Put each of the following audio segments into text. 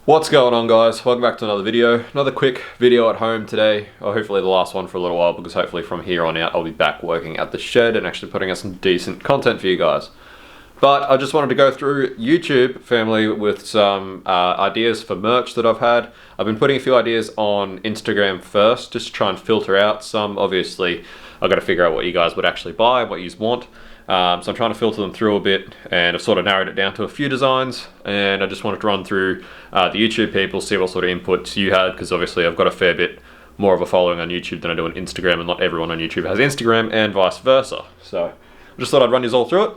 What's going on, guys? Welcome back to another video. Another quick video at home today, or hopefully the last one for a little while, because hopefully from here on out I'll be back working at the shed and actually putting out some decent content for you guys. But I just wanted to go through YouTube family with some ideas for merch that I've had. I've been putting a few ideas on Instagram first, just to try and filter out some. Obviously, I've got to figure out what you guys would actually buy, what you want. So I'm trying to filter them through a bit, and I've sort of narrowed it down to a few designs, and I just wanted to run through the YouTube people, see what sort of inputs you had, because obviously I've got a fair bit more of a following on YouTube than I do on Instagram, and not everyone on YouTube has Instagram, and vice versa. So I just thought I'd run you all through it,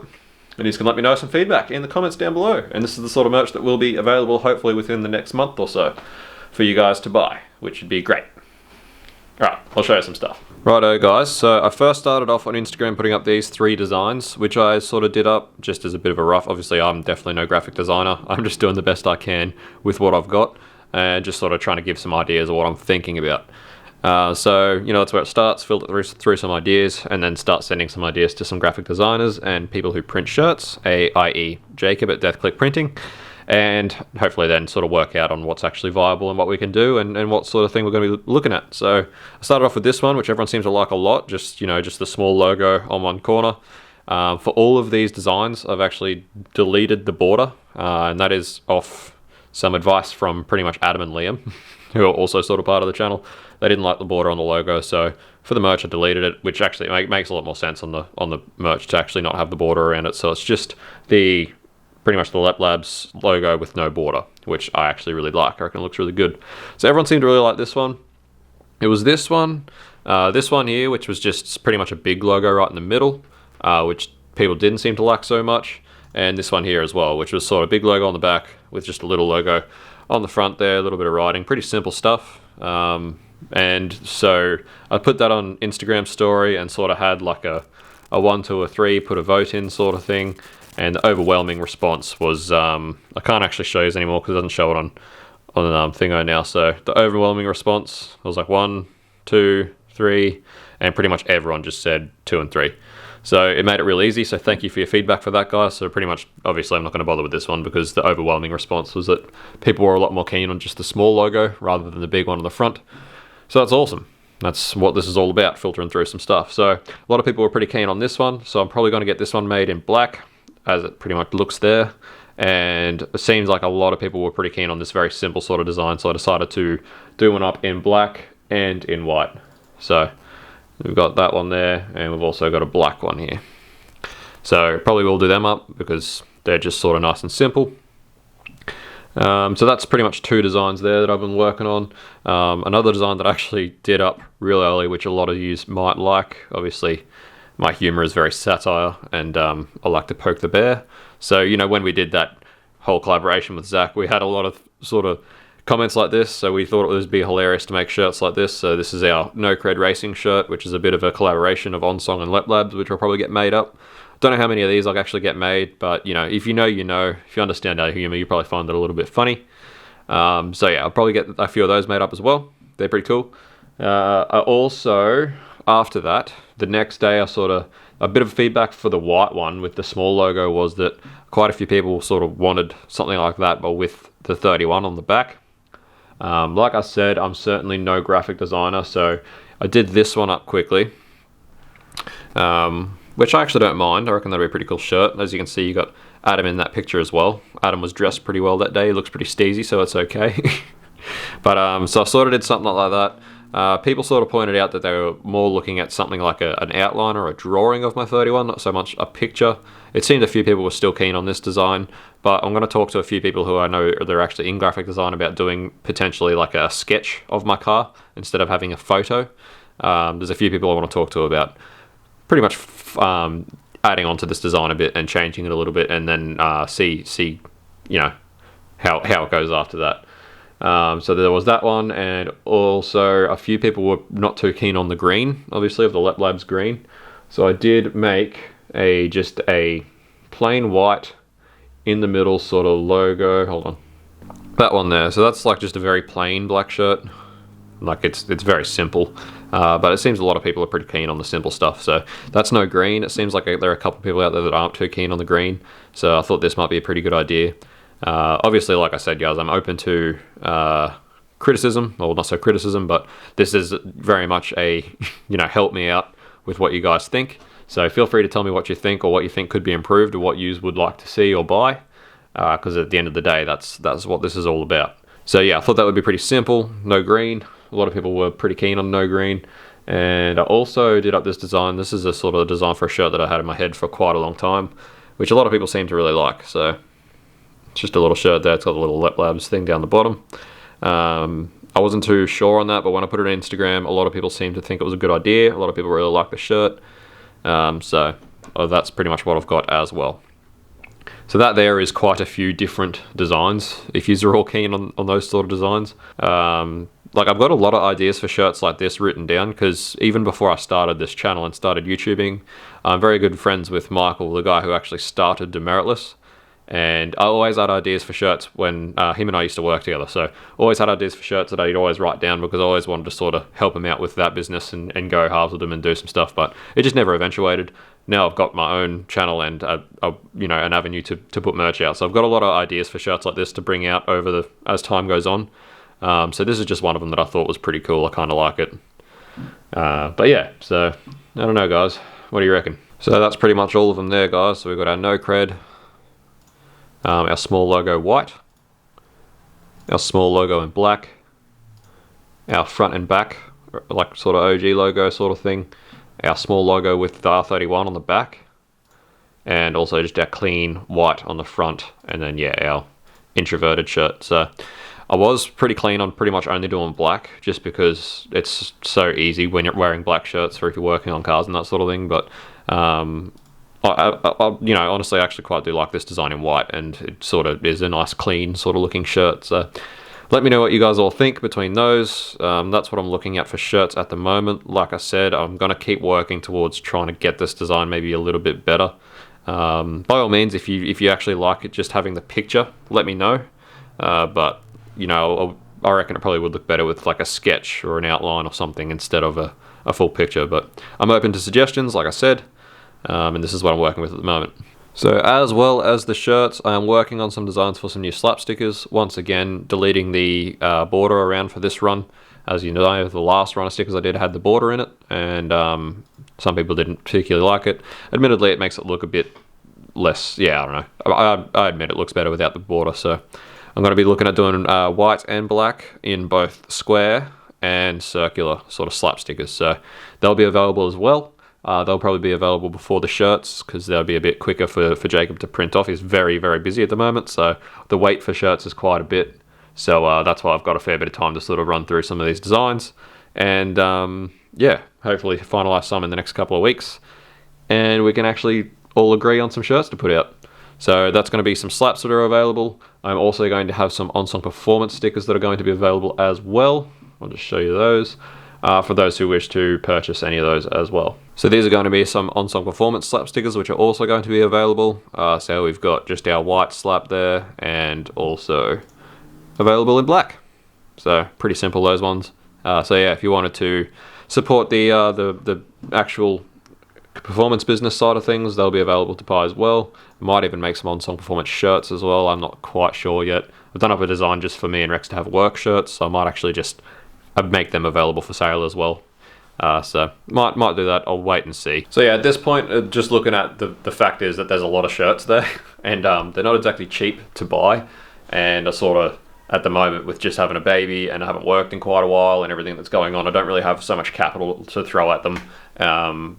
and you can let me know some feedback in the comments down below. And this is the sort of merch that will be available hopefully within the next month or so for you guys to buy, which would be great. Alright, I'll show you some stuff. Righto guys, so I first started off on Instagram putting up these 3 designs, which I sort of did up just as a bit of a rough. Obviously I'm definitely no graphic designer, I'm just doing the best I can with what I've got, and just sort of trying to give some ideas of what I'm thinking about. So, you know, that's where it starts, filter through some ideas, and then start sending some ideas to some graphic designers and people who print shirts, i.e. Jacob at Death Click Printing. And hopefully then sort of work out on what's actually viable and what we can do, and what sort of thing we're going to be looking at. So I started off with this one, which everyone seems to like a lot, just, you know, just the small logo on one corner. For all of these designs, I've actually deleted the border, and that is off some advice from pretty much Adam and Liam, who are also sort of part of the channel. They didn't like the border on the logo, so for the merch I deleted it, which actually makes a lot more sense on the merch to actually not have the border around it. So it's just pretty much the Lep Labs logo with no border, which I actually really like. I reckon it looks really good. So everyone seemed to really like this one. It was this one here, which was just pretty much a big logo right in the middle, which people didn't seem to like so much. And this one here as well, which was sort of big logo on the back with just a little logo on the front there, a little bit of writing, pretty simple stuff. And so I put that on Instagram story and sort of had like a 1, 2, or 3, put a vote in sort of thing. And the overwhelming response was, I can't actually show you anymore because it doesn't show it on Thingo now. So the overwhelming response was like 1, 2, 3, and pretty much everyone just said 2 and 3. So it made it real easy. So thank you for your feedback for that, guys. So pretty much, obviously I'm not going to bother with this one because the overwhelming response was that people were a lot more keen on just the small logo rather than the big one on the front. So that's awesome. That's what this is all about, filtering through some stuff. So a lot of people were pretty keen on this one. So I'm probably going to get this one made in black, as it pretty much looks there, and it seems like a lot of people were pretty keen on this very simple sort of design, so I decided to do one up in black and in white. So we've got that one there, and we've also got a black one here. So probably will do them up because they're just sort of nice and simple. So that's pretty much 2 designs there that I've been working on. Another design that I actually did up real early, which a lot of you might like. Obviously my humor is very satire, and I like to poke the bear. So, you know, when we did that whole collaboration with Zach, we had a lot of sort of comments like this, so we thought it would be hilarious to make shirts like this. So this is our No Cred Racing shirt, which is a bit of a collaboration of Onsong and Lep Labs, which will probably get made up. Don't know how many of these I'll actually get made, but, you know, if you know, you know. If you understand our humor, you probably find it a little bit funny. So yeah, I'll probably get a few of those made up as well. They're pretty cool. I also, after that, the next day, a bit of feedback for the white one with the small logo was that quite a few people sort of wanted something like that, but with the 31 on the back. Like I said, I'm certainly no graphic designer, so I did this one up quickly, which I actually don't mind. I reckon that'll be a pretty cool shirt. As you can see, you got Adam in that picture as well. Adam was dressed pretty well that day. He looks pretty steezy, so it's okay. But so I sort of did something like that. People sort of pointed out that they were more looking at something like an outline or a drawing of my 31, not so much a picture. It seemed a few people were still keen on this design, but I'm going to talk to a few people who I know they're actually in graphic design about doing potentially like a sketch of my car instead of having a photo. There's a few people I want to talk to about pretty much adding on to this design a bit and changing it a little bit, and then see you know how it goes after that. So there was that one, and also a few people were not too keen on the green, obviously, of the Lep Labs green. So I did make just a plain white in the middle sort of logo. Hold on, that one there. So that's like just a very plain black shirt. Like it's very simple, but it seems a lot of people are pretty keen on the simple stuff. So that's no green. It seems like there are a couple of people out there that aren't too keen on the green. So I thought this might be a pretty good idea. Obviously, like I said, guys, I'm open to criticism, or not so criticism, but this is very much a, help me out with what you guys think. So feel free to tell me what you think, or what you think could be improved, or what you would like to see or buy, because at the end of the day, that's what this is all about. So yeah, I thought that would be pretty simple. No green. A lot of people were pretty keen on no green. And I also did up this design. This is a sort of design for a shirt that I had in my head for quite a long time, which a lot of people seem to really like. So it's just a little shirt there. It's got a little Lep Labs thing down the bottom. I wasn't too sure on that, but when I put it on Instagram, a lot of people seemed to think it was a good idea. A lot of people really like the shirt. So that's pretty much what I've got as well. So that there is quite a few different designs, if you're all keen on those sort of designs. Like, I've got a lot of ideas for shirts like this written down, because even before I started this channel and started YouTubing, I'm very good friends with Michael, the guy who actually started Demeritless. And I always had ideas for shirts when him and I used to work together. So always had ideas for shirts that I'd always write down, because I always wanted to sort of help him out with that business and go halves with him and do some stuff. But it just never eventuated. Now I've got my own channel and an avenue to put merch out. So I've got a lot of ideas for shirts like this to bring out as time goes on. So this is just one of them that I thought was pretty cool. I kind of like it. But yeah, so I don't know, guys. What do you reckon? So that's pretty much all of them there, guys. So we've got our no cred, our small logo white, our small logo in black, our front and back, like sort of OG logo sort of thing, our small logo with the R31 on the back, and also just our clean white on the front, and then yeah, our introverted shirt. So I was pretty clean on pretty much only doing black, just because it's so easy when you're wearing black shirts, or if you're working on cars and that sort of thing. But honestly, I actually quite do like this design in white, and it sort of is a nice, clean sort of looking shirt. So let me know what you guys all think between those. That's what I'm looking at for shirts at the moment. Like I said, I'm going to keep working towards trying to get this design maybe a little bit better. By all means, if you actually like it, just having the picture, let me know. But I reckon it probably would look better with like a sketch or an outline or something instead of a full picture. But I'm open to suggestions, like I said, and this is what I'm working with at the moment. So as well as the shirts, I am working on some designs for some new slap stickers. Once again, deleting the border around for this run. As you know, the last run of stickers I did had the border in it, and some people didn't particularly like it. Admittedly, it makes it look a bit less, I don't know. I admit it looks better without the border, so I'm going to be looking at doing white and black in both square and circular sort of slap stickers. So they'll be available as well. They'll probably be available before the shirts, because they'll be a bit quicker for Jacob to print off. He's very, very busy at the moment, so the wait for shirts is quite a bit. So that's why I've got a fair bit of time to sort of run through some of these designs. And hopefully finalise some in the next couple of weeks. And we can actually all agree on some shirts to put out. So that's going to be some slaps that are available. I'm also going to have some OnSong Performance stickers that are going to be available as well. I'll just show you those for those who wish to purchase any of those as well. So these are going to be some OnSong Performance slap stickers, which are also going to be available. So we've got just our white slap there, and also available in black. So pretty simple, those ones. So yeah, if you wanted to support the actual performance business side of things, they'll be available to buy as well. I might even make some OnSong Performance shirts as well. I'm not quite sure yet. I've done up a design just for me and Rex to have work shirts, so I might actually just make them available for sale as well. So might do that. I'll wait and see. So yeah, at this point, just looking at the fact is that there's a lot of shirts there, and they're not exactly cheap to buy. And I sort of, at the moment, with just having a baby and I haven't worked in quite a while and everything that's going on, I don't really have so much capital to throw at them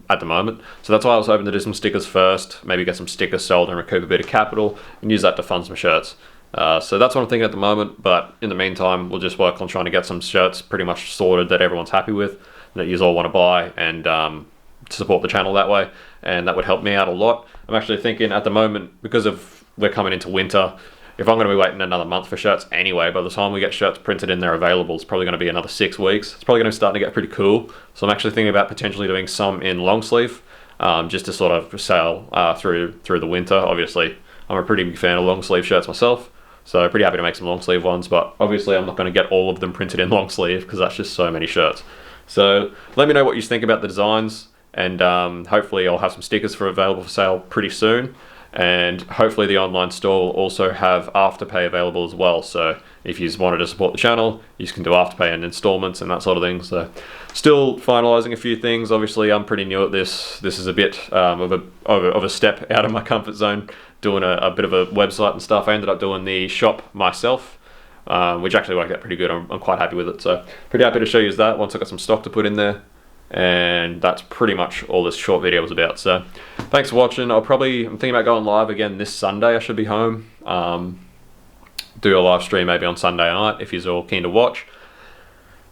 at the moment. So that's why I was hoping to do some stickers first, maybe get some stickers sold and recoup a bit of capital and use that to fund some shirts. So that's what I'm thinking at the moment, but in the meantime, we'll just work on trying to get some shirts pretty much sorted that everyone's happy with, that you all want to buy, and to support the channel that way, and that would help me out a lot. I'm actually thinking at the moment, because we're coming into winter, if I'm going to be waiting another month for shirts anyway, by the time we get shirts printed and they're available, it's probably going to be another 6 weeks. It's probably going to start to get pretty cool. So I'm actually thinking about potentially doing some in long sleeve, just to sort of sell through the winter. Obviously, I'm a pretty big fan of long sleeve shirts myself, so pretty happy to make some long sleeve ones, but obviously I'm not going to get all of them printed in long sleeve because that's just so many shirts. So let me know what you think about the designs, and hopefully I'll have some stickers available for sale pretty soon. And hopefully the online store will also have Afterpay available as well. So if you wanted to support the channel, you can do Afterpay and installments and that sort of thing. So still finalizing a few things. Obviously, I'm pretty new at this. This is a bit of a step out of my comfort zone, doing a bit of a website and stuff. I ended up doing the shop myself, which actually worked out pretty good. I'm quite happy with it. So pretty happy to show you that once I got some stock to put in there. And that's pretty much all this short video was about. So thanks for watching. I'm thinking about going live again this Sunday. I should be home. Do a live stream maybe on Sunday night if you're all keen to watch.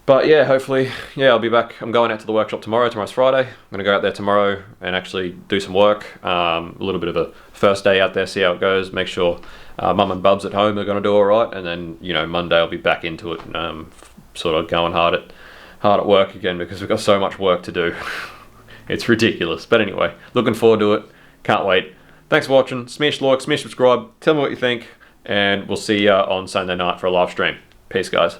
But yeah, hopefully, yeah, I'll be back. I'm going out to the workshop tomorrow. Tomorrow's Friday. I'm going to go out there tomorrow and actually do some work. A little bit of a first day out there, see how it goes. Make sure Mum and Bub's at home are going to do all right. And then, you know, Monday I'll be back into it, sort of going hard at work again because we've got so much work to do. It's ridiculous. But anyway, looking forward to it. Can't wait. Thanks for watching. Smash like, smash subscribe. Tell me what you think. And we'll see you on Sunday night for a live stream. Peace, guys.